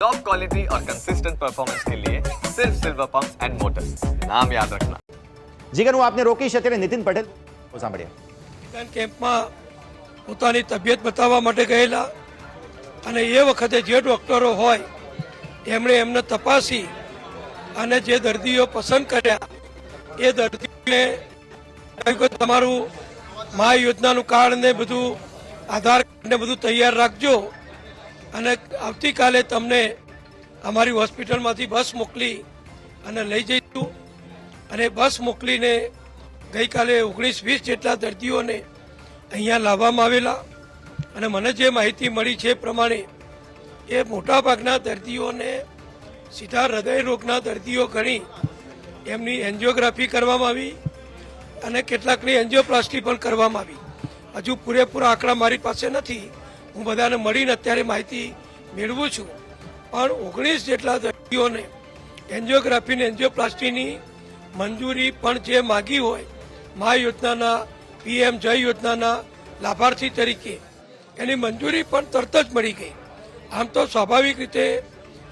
Top quality और consistent performance के लिए सिर्फ सिल्वर पंप्स एंड मोटर्स, नाम याद रखना। જીગર, હું આપને રોકીશ અત્યારે નીતિન પટેલ સાંભળીએ. કેમ્પમાં પોતાની તબિયત બતાવવા માટે ગયેલા અને એ વખતે જે ડૉક્ટરો હોય એમણે એમને તપાસી અને જે દર્દીઓ પસંદ કર્યા એ દર્દીઓને કહ્યું કે તમારું મા યોજનાનું કાર્ડ ને બધું આધાર કાર્ડ ને બધું તૈયાર રાખજો અને આવતીકાલે તમને અમારી હોસ્પિટલમાંથી બસ મોકલી અને લઈ જઈશું. અને બસ મોકલીને ગઈકાલે 19-20 જેટલા દર્દીઓને અહીંયા લાવવામાં આવેલા. અને મને જે માહિતી મળી છે એ પ્રમાણે એ મોટાભાગના દર્દીઓને સીધા હૃદય રોગના દર્દીઓ ગણી એમની એન્જિયોગ્રાફી કરવામાં આવી અને કેટલાકની એન્જિયોપ્લાસ્ટી પણ કરવામાં આવી. હજુ પૂરેપૂરા આંકડા મારી પાસે નથી, હું બધાને મળીને અત્યારે માહિતી મેળવું છું. પણ 19 જેટલા દર્દીઓને એન્જિયોગ્રાફી અને એન્જિયોપ્લાસ્ટીની મંજૂરી પણ જે માગી હોય મા યોજનાના PM જય યોજનાના લાભાર્થી તરીકે એની મંજૂરી પણ તરત જ મળી ગઈ. આમ તો સ્વાભાવિક રીતે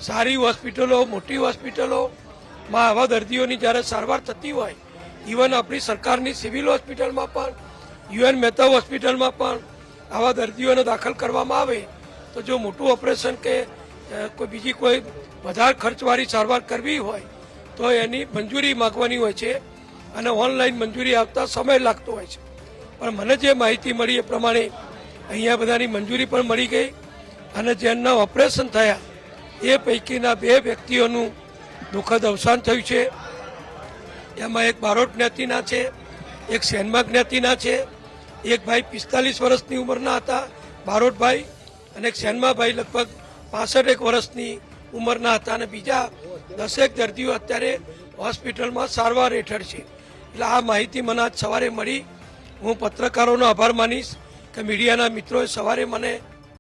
સારી હોસ્પિટલો, મોટી હોસ્પિટલોમાં આવા દર્દીઓની જ્યારે સારવાર થતી હોય, ઇવન આપણી સરકારની સિવિલ હોસ્પિટલમાં પણ, UN મહેતા હોસ્પિટલમાં પણ આવા દર્દીઓને દાખલ કરવામાં આવે તો જો મોટું ઓપરેશન કે કોઈ બીજી કોઈ વધારે ખર્ચવાળી સારવાર કરવી હોય તો એની મંજૂરી માગવાની હોય છે અને ઓનલાઈન મંજૂરી આવતા સમય લાગતો હોય છે. પણ મને જે માહિતી મળી એ પ્રમાણે અહીંયા બધાની મંજૂરી પણ મળી ગઈ અને જેમના ઓપરેશન થયા એ પૈકીના 2 વ્યક્તિઓનું દુઃખદ અવસાન થયું છે. એમાં એક બારોટ જ્ઞાતિના છે, એક સેનમા જ્ઞાતિના છે. એક ભાઈ 45 વર્ષની ઉંમરના હતા, બારોટભાઈ, અને એક સેનમાભાઈ લગભગ 65 વર્ષની ઉંમરના હતા. અને બીજા 10 દર્દીઓ અત્યારે હોસ્પિટલમાં સારવાર હેઠળ છે. એટલે આ માહિતી મને આજ સવારે મળી. હું પત્રકારોનો આભાર માનીશ કે મીડિયાના મિત્રોએ સવારે મને